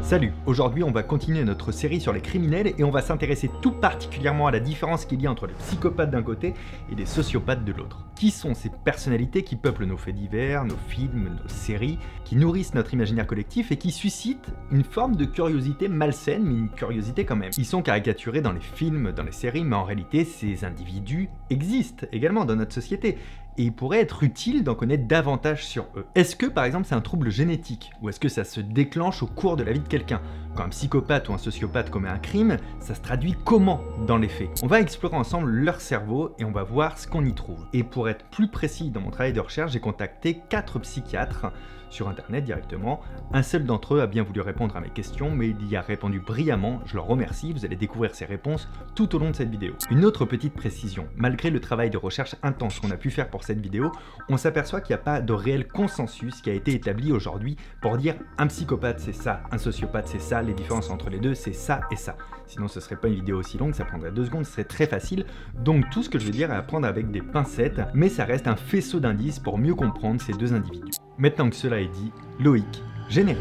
Salut, aujourd'hui on va continuer notre série sur les criminels et on va s'intéresser tout particulièrement à la différence qu'il y a entre les psychopathes d'un côté et les sociopathes de l'autre. Qui sont ces personnalités qui peuplent nos faits divers, nos films, nos séries, qui nourrissent notre imaginaire collectif et qui suscitent une forme de curiosité malsaine, mais une curiosité quand même. Ils sont caricaturés dans les films, dans les séries, mais en réalité ces individus existent également dans notre société. Et il pourrait être utile d'en connaître davantage sur eux. Est-ce que par exemple c'est un trouble génétique? Ou est-ce que ça se déclenche au cours de la vie de quelqu'un? Quand un psychopathe ou un sociopathe commet un crime, ça se traduit comment dans les faits? On va explorer ensemble leur cerveau et on va voir ce qu'on y trouve. Et pour être plus précis dans mon travail de recherche, j'ai contacté 4 psychiatres sur internet directement. Un seul d'entre eux a bien voulu répondre à mes questions, mais il y a répondu brillamment, je leur remercie, vous allez découvrir ses réponses tout au long de cette vidéo. Une autre petite précision, malgré le travail de recherche intense qu'on a pu faire pour cette vidéo, on s'aperçoit qu'il n'y a pas de réel consensus qui a été établi aujourd'hui pour dire un psychopathe c'est ça, un sociopathe c'est ça, les différences entre les deux c'est ça et ça. Sinon ce serait pas une vidéo aussi longue, ça prendrait 2 secondes, ce serait très facile. Donc tout ce que je vais dire est à prendre avec des pincettes, mais ça reste un faisceau d'indices pour mieux comprendre ces deux individus. Maintenant que cela est dit, Loïc, générique.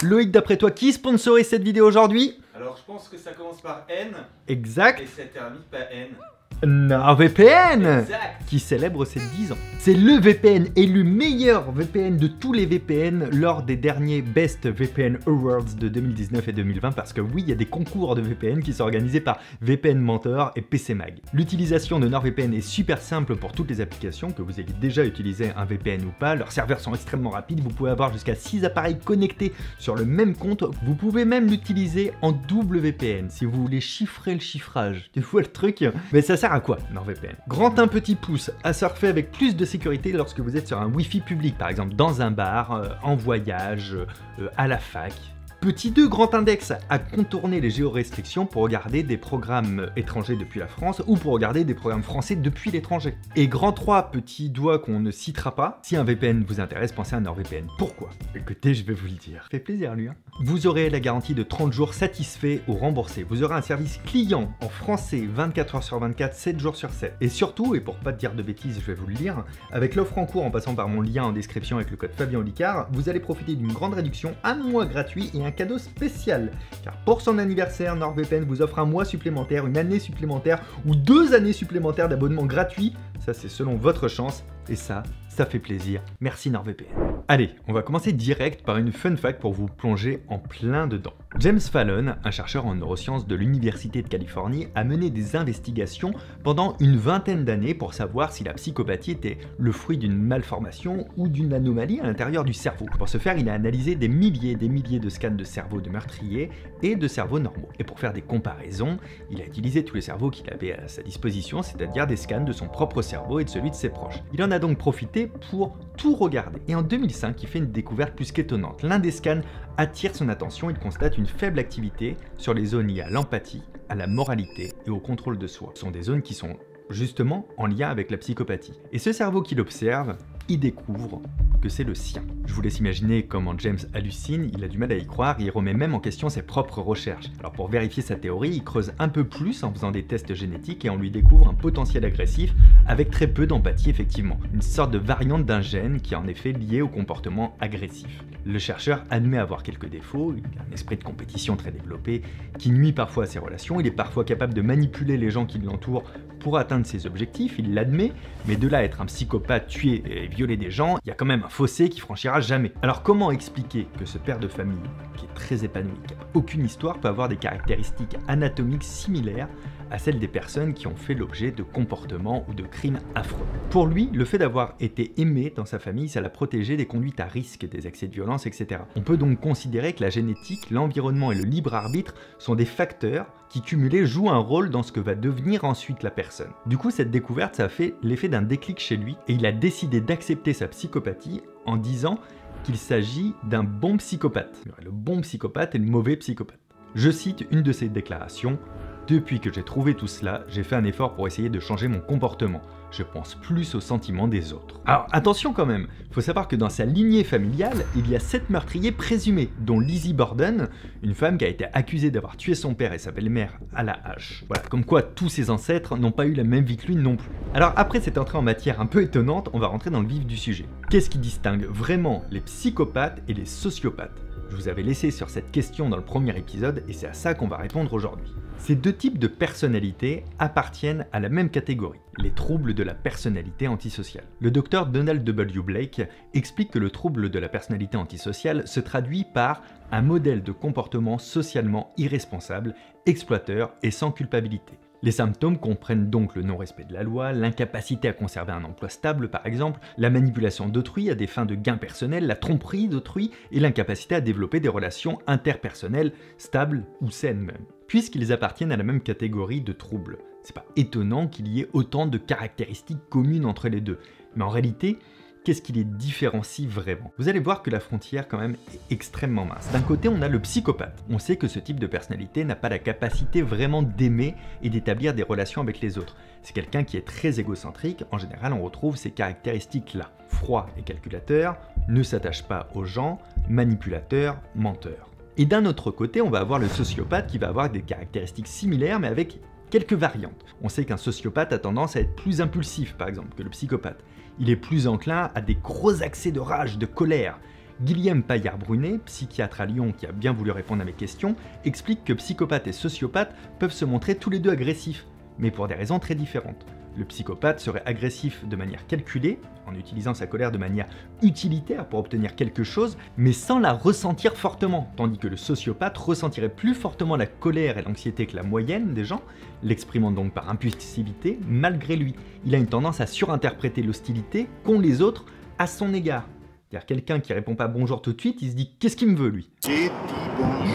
Loïc, d'après toi, qui sponsorise cette vidéo aujourd'hui? Alors je pense que ça commence par N. Exact. Et ça termine par N. NordVPN, Exact. qui célèbre ses 10 ans. C'est le VPN élu meilleur VPN de tous les VPN lors des derniers Best VPN Awards de 2019 et 2020 parce que oui, il y a des concours de VPN qui sont organisés par VPN Mentor et PCMag. L'utilisation de NordVPN est super simple pour toutes les applications, que vous ayez déjà utilisé un VPN ou pas. Leurs serveurs sont extrêmement rapides, vous pouvez avoir jusqu'à 6 appareils connectés sur le même compte. Vous pouvez même l'utiliser en double VPN si vous voulez chiffrer le chiffrage. Tu vois le truc? Mais ça sert à quoi NordVPN? Grand 1 petit pouce à surfer avec plus de sécurité lorsque vous êtes sur un Wi-Fi public, par exemple dans un bar, en voyage, à la fac. Petit 2, grand index à contourner les géorestrictions pour regarder des programmes étrangers depuis la France ou pour regarder des programmes français depuis l'étranger. Et grand 3, petit doigt qu'on ne citera pas, si un VPN vous intéresse, pensez à NordVPN. Pourquoi? Écoutez, je vais vous le dire. Fait plaisir lui. Vous aurez la garantie de 30 jours satisfaits ou remboursés. Vous aurez un service client en français 24 heures sur 24, 7 jours sur 7. Et surtout, et pour pas te dire de bêtises, je vais vous le dire, avec l'offre en cours en passant par mon lien en description avec le code Fabien Olicard, vous allez profiter d'une grande réduction, un mois gratuit et un cadeau spécial. Car pour son anniversaire, NordVPN vous offre un mois supplémentaire, une année supplémentaire ou 2 années supplémentaires d'abonnement gratuit. Ça, c'est selon votre chance. Et ça fait plaisir. Merci NordVPN. Allez, on va commencer direct par une fun fact pour vous plonger en plein dedans. James Fallon, un chercheur en neurosciences de l'Université de Californie, a mené des investigations pendant une vingtaine d'années pour savoir si la psychopathie était le fruit d'une malformation ou d'une anomalie à l'intérieur du cerveau. Pour ce faire, il a analysé des milliers de scans de cerveau de meurtriers et de cerveaux normaux. Et pour faire des comparaisons, il a utilisé tous les cerveaux qu'il avait à sa disposition, c'est-à-dire des scans de son propre cerveau et de celui de ses proches. Il en a donc profité pour tout regarder. Et en 2005, il fait une découverte plus qu'étonnante. L'un des scans attire son attention, il constate une faible activité sur les zones liées à l'empathie, à la moralité et au contrôle de soi. Ce sont des zones qui sont justement en lien avec la psychopathie. Et ce cerveau qu'il observe, il découvre que c'est le sien. Je vous laisse imaginer comment James hallucine, il a du mal à y croire et il remet même en question ses propres recherches. Alors pour vérifier sa théorie, il creuse un peu plus en faisant des tests génétiques et on lui découvre un potentiel agressif avec très peu d'empathie effectivement. Une sorte de variante d'un gène qui est en effet lié au comportement agressif. Le chercheur admet avoir quelques défauts, il a un esprit de compétition très développé qui nuit parfois à ses relations, il est parfois capable de manipuler les gens qui l'entourent pour atteindre ses objectifs, il l'admet, mais de là à être un psychopathe, tuer et violer des gens, il y a quand même un fossé qui franchira jamais. Alors comment expliquer que ce père de famille, qui est très épanoui, qui n'a aucune histoire, peut avoir des caractéristiques anatomiques similaires à celles des personnes qui ont fait l'objet de comportements ou de crimes affreux? Pour lui, le fait d'avoir été aimé dans sa famille, ça l'a protégé des conduites à risque, des accès de violence, etc. On peut donc considérer que la génétique, l'environnement et le libre arbitre sont des facteurs qui cumulés jouent un rôle dans ce que va devenir ensuite la personne. Du coup, cette découverte, ça a fait l'effet d'un déclic chez lui et il a décidé d'accepter sa psychopathie en disant qu'il s'agit d'un bon psychopathe. Le bon psychopathe et le mauvais psychopathe. Je cite une de ses déclarations: « Depuis que j'ai trouvé tout cela, j'ai fait un effort pour essayer de changer mon comportement. je pense plus aux sentiments des autres. Alors attention quand même, faut savoir que dans sa lignée familiale, il y a 7 meurtriers présumés, dont Lizzie Borden, une femme qui a été accusée d'avoir tué son père et sa belle-mère à la hache. Voilà, comme quoi tous ses ancêtres n'ont pas eu la même vie que lui non plus. Alors après cette entrée en matière un peu étonnante, on va rentrer dans le vif du sujet. Qu'est-ce qui distingue vraiment les psychopathes et les sociopathes? Je vous avais laissé sur cette question dans le premier épisode et c'est à ça qu'on va répondre aujourd'hui. Ces deux types de personnalités appartiennent à la même catégorie, les troubles de la personnalité antisociale. Le docteur Donald W. Blake explique que le trouble de la personnalité antisociale se traduit par un modèle de comportement socialement irresponsable, exploiteur et sans culpabilité. Les symptômes comprennent donc le non-respect de la loi, l'incapacité à conserver un emploi stable par exemple, la manipulation d'autrui à des fins de gain personnel, la tromperie d'autrui et l'incapacité à développer des relations interpersonnelles stables ou saines même. Puisqu'ils appartiennent à la même catégorie de troubles, c'est pas étonnant qu'il y ait autant de caractéristiques communes entre les deux. Mais en réalité, qu'est-ce qui les différencie vraiment? Vous allez voir que la frontière quand même est extrêmement mince. D'un côté, on a le psychopathe. On sait que ce type de personnalité n'a pas la capacité vraiment d'aimer et d'établir des relations avec les autres. C'est quelqu'un qui est très égocentrique. En général, on retrouve ces caractéristiques-là. Froid et calculateur, ne s'attache pas aux gens, manipulateur, menteur. Et d'un autre côté, on va avoir le sociopathe qui va avoir des caractéristiques similaires mais avec quelques variantes. On sait qu'un sociopathe a tendance à être plus impulsif par exemple que le psychopathe. Il est plus enclin à des gros accès de rage, de colère. Guillaume Paillard-Brunet, psychiatre à Lyon qui a bien voulu répondre à mes questions, explique que psychopathe et sociopathe peuvent se montrer tous les deux agressifs, mais pour des raisons très différentes. Le psychopathe serait agressif de manière calculée, en utilisant sa colère de manière utilitaire pour obtenir quelque chose, mais sans la ressentir fortement, tandis que le sociopathe ressentirait plus fortement la colère et l'anxiété que la moyenne des gens, l'exprimant donc par impulsivité malgré lui. Il a une tendance à surinterpréter l'hostilité qu'ont les autres à son égard. C'est-à-dire quelqu'un qui répond pas bonjour tout de suite, il se dit qu'est-ce qu'il me veut lui?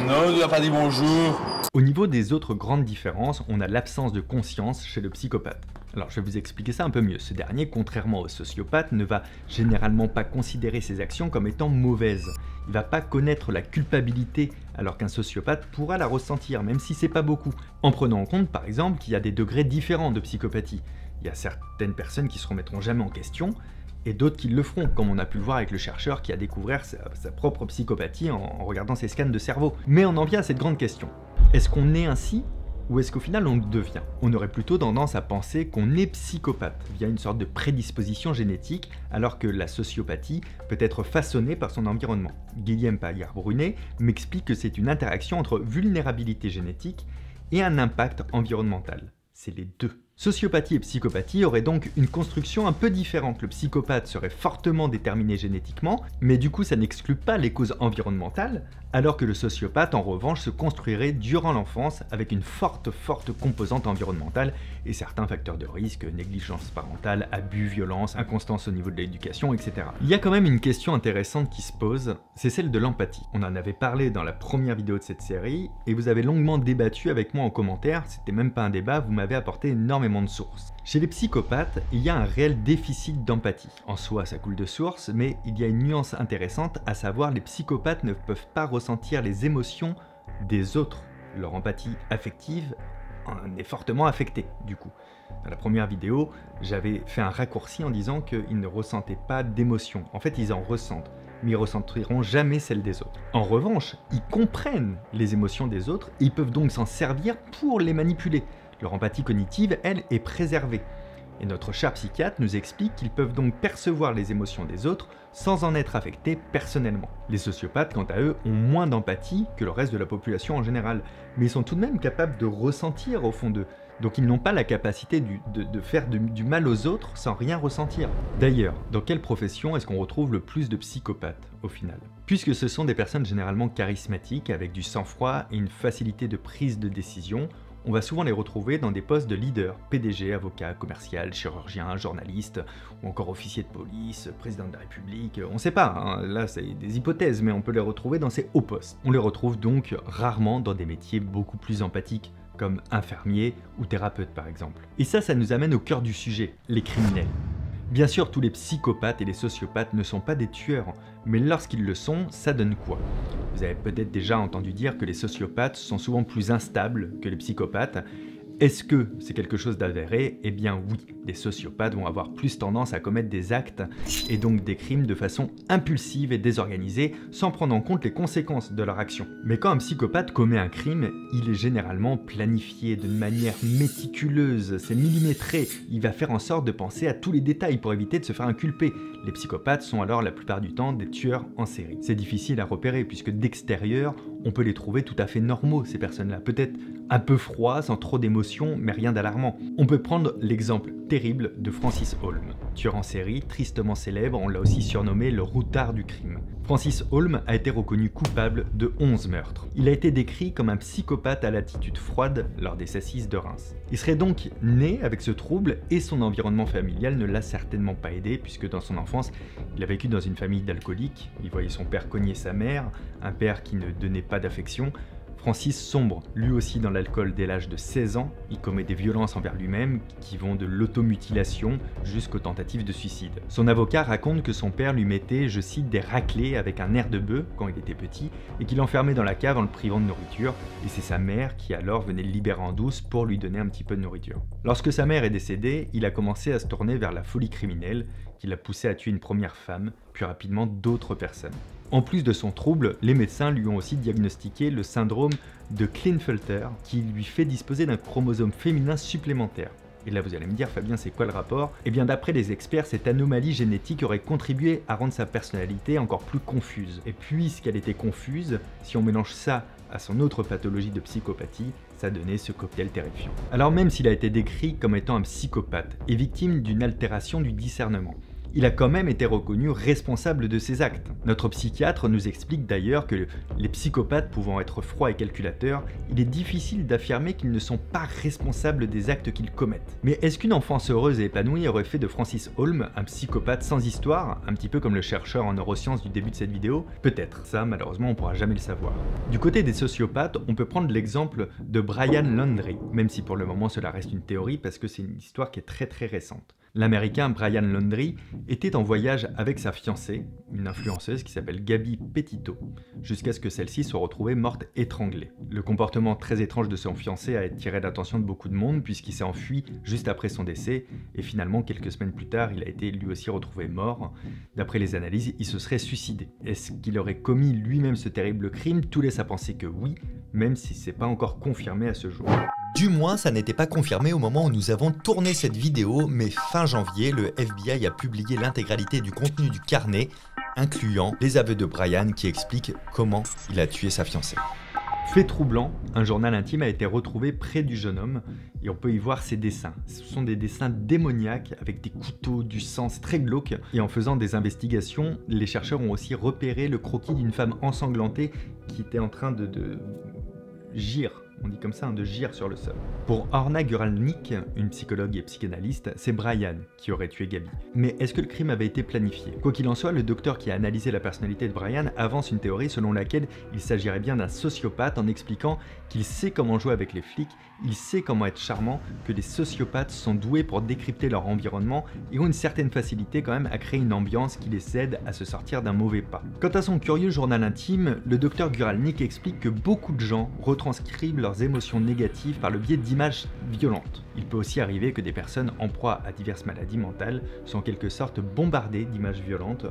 Non, il n'a pas dit bonjour. Au niveau des autres grandes différences, on a l'absence de conscience chez le psychopathe. Alors je vais vous expliquer ça un peu mieux. Ce dernier, contrairement au sociopathe, ne va généralement pas considérer ses actions comme étant mauvaises. Il va pas connaître la culpabilité, alors qu'un sociopathe pourra la ressentir, même si c'est pas beaucoup. En prenant en compte par exemple qu'il y a des degrés différents de psychopathie. Il y a certaines personnes qui se remettront jamais en question, et d'autres qui le feront, comme on a pu le voir avec le chercheur qui a découvert sa propre psychopathie en regardant ses scans de cerveau. Mais on en vient à cette grande question. Est-ce qu'on est ainsi? Ou est-ce qu'au final on le devient? On aurait plutôt tendance à penser qu'on est psychopathe via une sorte de prédisposition génétique, alors que la sociopathie peut être façonnée par son environnement. Guillaume Paillard-Brunet m'explique que c'est une interaction entre vulnérabilité génétique et un impact environnemental. C'est les deux. Sociopathie et psychopathie auraient donc une construction un peu différente. Le psychopathe serait fortement déterminé génétiquement, mais du coup ça n'exclut pas les causes environnementales, alors que le sociopathe en revanche se construirait durant l'enfance avec une forte composante environnementale et certains facteurs de risque, négligence parentale, abus, violence, inconstance au niveau de l'éducation, etc. Il y a quand même une question intéressante qui se pose, c'est celle de l'empathie. On en avait parlé dans la première vidéo de cette série, et vous avez longuement débattu avec moi en commentaire, c'était même pas un débat, vous m'avez apporté énormément de sources. Chez les psychopathes, il y a un réel déficit d'empathie. En soi, ça coule de source, mais il y a une nuance intéressante, à savoir les psychopathes ne peuvent pas ressentir les émotions des autres. Leur empathie affective en est fortement affectée, du coup. Dans la première vidéo, j'avais fait un raccourci en disant qu'ils ne ressentaient pas d'émotions. En fait, ils en ressentent, mais ils ne ressentiront jamais celles des autres. En revanche, ils comprennent les émotions des autres et ils peuvent donc s'en servir pour les manipuler. Leur empathie cognitive, elle, est préservée. Et notre cher psychiatre nous explique qu'ils peuvent donc percevoir les émotions des autres sans en être affectés personnellement. Les sociopathes, quant à eux, ont moins d'empathie que le reste de la population en général, mais ils sont tout de même capables de ressentir au fond d'eux. Donc ils n'ont pas la capacité de faire du mal aux autres sans rien ressentir. D'ailleurs, dans quelle profession est-ce qu'on retrouve le plus de psychopathes au final? Puisque ce sont des personnes généralement charismatiques, avec du sang-froid et une facilité de prise de décision, on va souvent les retrouver dans des postes de leader, PDG, avocat, commercial, chirurgien, journaliste, ou encore officier de police, président de la République, on sait pas, hein, là c'est des hypothèses, mais on peut les retrouver dans ces hauts postes. On les retrouve donc rarement dans des métiers beaucoup plus empathiques, comme infirmier ou thérapeute par exemple. Et ça nous amène au cœur du sujet, les criminels. Bien sûr, tous les psychopathes et les sociopathes ne sont pas des tueurs, mais lorsqu'ils le sont, ça donne quoi? Vous avez peut-être déjà entendu dire que les sociopathes sont souvent plus instables que les psychopathes, Est-ce que c'est quelque chose d'avéré? Eh bien oui, les sociopathes vont avoir plus tendance à commettre des actes et donc des crimes de façon impulsive et désorganisée sans prendre en compte les conséquences de leur action. Mais quand un psychopathe commet un crime, il est généralement planifié d'une manière méticuleuse, c'est millimétré, il va faire en sorte de penser à tous les détails pour éviter de se faire inculper. Les psychopathes sont alors la plupart du temps des tueurs en série. C'est difficile à repérer puisque d'extérieur, on peut les trouver tout à fait normaux ces personnes-là, peut-être un peu froids, sans trop d'émotions, mais rien d'alarmant. On peut prendre l'exemple terrible de Francis Holm. Tueur en série, tristement célèbre, on l'a aussi surnommé le routard du crime. Francis Holm a été reconnu coupable de 11 meurtres. Il a été décrit comme un psychopathe à l'attitude froide lors des assises de Reims. Il serait donc né avec ce trouble et son environnement familial ne l'a certainement pas aidé puisque dans son enfance, il a vécu dans une famille d'alcooliques, il voyait son père cogner sa mère, un père qui ne donnait pas d'affection. Francis sombre lui aussi dans l'alcool dès l'âge de 16 ans, il commet des violences envers lui-même qui vont de l'automutilation jusqu'aux tentatives de suicide. Son avocat raconte que son père lui mettait, je cite, des raclées avec un air de bœuf quand il était petit et qu'il l'enfermait dans la cave en le privant de nourriture et c'est sa mère qui alors venait le libérer en douce pour lui donner un petit peu de nourriture. Lorsque sa mère est décédée, il a commencé à se tourner vers la folie criminelle qui l'a poussé à tuer une première femme, puis rapidement d'autres personnes. En plus de son trouble, les médecins lui ont aussi diagnostiqué le syndrome de Klinefelter qui lui fait disposer d'un chromosome féminin supplémentaire. Et là vous allez me dire, Fabien, c'est quoi le rapport? Eh bien d'après les experts, cette anomalie génétique aurait contribué à rendre sa personnalité encore plus confuse. Et puisqu'elle était confuse, si on mélange ça à son autre pathologie de psychopathie, ça donnait ce cocktail terrifiant. Alors même s'il a été décrit comme étant un psychopathe et victime d'une altération du discernement, il a quand même été reconnu responsable de ses actes. Notre psychiatre nous explique d'ailleurs que les psychopathes pouvant être froids et calculateurs, il est difficile d'affirmer qu'ils ne sont pas responsables des actes qu'ils commettent. Mais est-ce qu'une enfance heureuse et épanouie aurait fait de Francis Holm un psychopathe sans histoire, un petit peu comme le chercheur en neurosciences du début de cette vidéo? Peut-être, ça malheureusement on pourra jamais le savoir. Du côté des sociopathes, on peut prendre l'exemple de Brian Laundrie, même si pour le moment cela reste une théorie parce que c'est une histoire qui est très récente. L'américain Brian Laundrie était en voyage avec sa fiancée, une influenceuse qui s'appelle Gabby Petito, jusqu'à ce que celle-ci soit retrouvée morte étranglée. Le comportement très étrange de son fiancé a attiré l'attention de beaucoup de monde puisqu'il s'est enfui juste après son décès et finalement quelques semaines plus tard il a été lui aussi retrouvé mort. D'après les analyses, il se serait suicidé. Est-ce qu'il aurait commis lui-même ce terrible crime? Tout laisse à penser que oui, même si c'est pas encore confirmé à ce jour. Du moins, ça n'était pas confirmé au moment où nous avons tourné cette vidéo, mais fin janvier, le FBI a publié l'intégralité du contenu du carnet, incluant les aveux de Brian qui expliquent comment il a tué sa fiancée. Fait troublant, un journal intime a été retrouvé près du jeune homme et on peut y voir ses dessins. Ce sont des dessins démoniaques avec des couteaux, du sang, c'est très glauque. Et en faisant des investigations, les chercheurs ont aussi repéré le croquis d'une femme ensanglantée qui était en train de gire. On dit comme ça, de gire sur le sol. Pour Orna Guralnik, une psychologue et psychanalyste, c'est Brian qui aurait tué Gabby. Mais est-ce que le crime avait été planifié? Quoi qu'il en soit, le docteur qui a analysé la personnalité de Brian avance une théorie selon laquelle il s'agirait bien d'un sociopathe en expliquant qu'il sait comment jouer avec les flics, il sait comment être charmant, que les sociopathes sont doués pour décrypter leur environnement et ont une certaine facilité quand même à créer une ambiance qui les aide à se sortir d'un mauvais pas. Quant à son curieux journal intime, le docteur Guralnik explique que beaucoup de gens retranscrivent leurs émotions négatives par le biais d'images violentes. Il peut aussi arriver que des personnes en proie à diverses maladies mentales soient en quelque sorte bombardées d'images violentes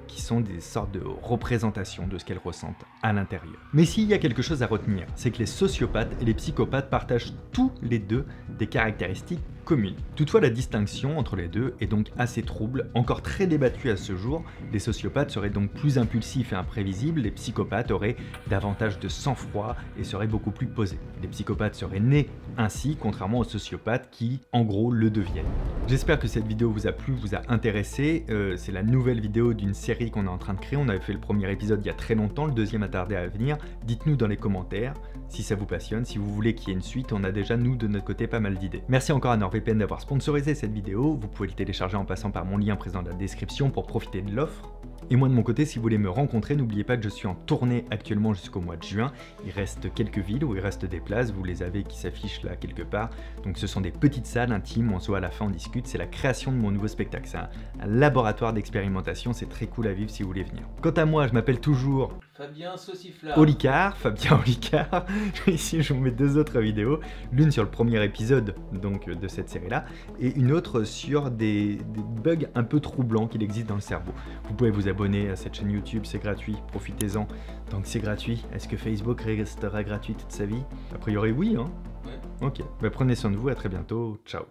qui sont des sortes de représentations de ce qu'elles ressentent à l'intérieur. Mais s'il y a quelque chose à retenir, c'est que les sociopathes et les psychopathes partagent tous les deux des caractéristiques communes. Toutefois, la distinction entre les deux est donc assez trouble, encore très débattue à ce jour. Les sociopathes seraient donc plus impulsifs et imprévisibles, les psychopathes auraient davantage de sang-froid et seraient beaucoup plus posés. Les psychopathes seraient nés ainsi, contrairement aux sociopathes qui, en gros, le deviennent. J'espère que cette vidéo vous a plu, vous a intéressé. C'est la nouvelle vidéo d'une série qu'on est en train de créer. On avait fait le premier épisode il y a très longtemps, le deuxième a tardé à venir. Dites-nous dans les commentaires si ça vous passionne, si vous voulez qu'il y ait une suite. On a déjà, nous, de notre côté, pas mal d'idées. Merci encore à NordVPN d'avoir sponsorisé cette vidéo. Vous pouvez le télécharger en passant par mon lien présent dans la description pour profiter de l'offre. Et moi de mon côté, si vous voulez me rencontrer, n'oubliez pas que je suis en tournée actuellement jusqu'au mois de juin. Il reste quelques villes où il reste des places, vous les avez qui s'affichent là quelque part. Donc ce sont des petites salles intimes, on se voit à la fin, on discute. C'est la création de mon nouveau spectacle, c'est un laboratoire d'expérimentation, c'est très cool à vivre si vous voulez venir. Quant à moi, je m'appelle toujours Fabien Sauciflard. Olicard, Fabien Olicard. Ici, je vous mets 2 autres vidéos. L'une sur le premier épisode donc, de cette série-là, et une autre sur des bugs un peu troublants qu'il existe dans le cerveau. Vous pouvez vous abonner à cette chaîne YouTube, c'est gratuit, profitez-en. Tant que c'est gratuit, est-ce que Facebook restera gratuit toute sa vie? A priori, oui, hein? Ouais. Ok, bah, prenez soin de vous, à très bientôt, ciao.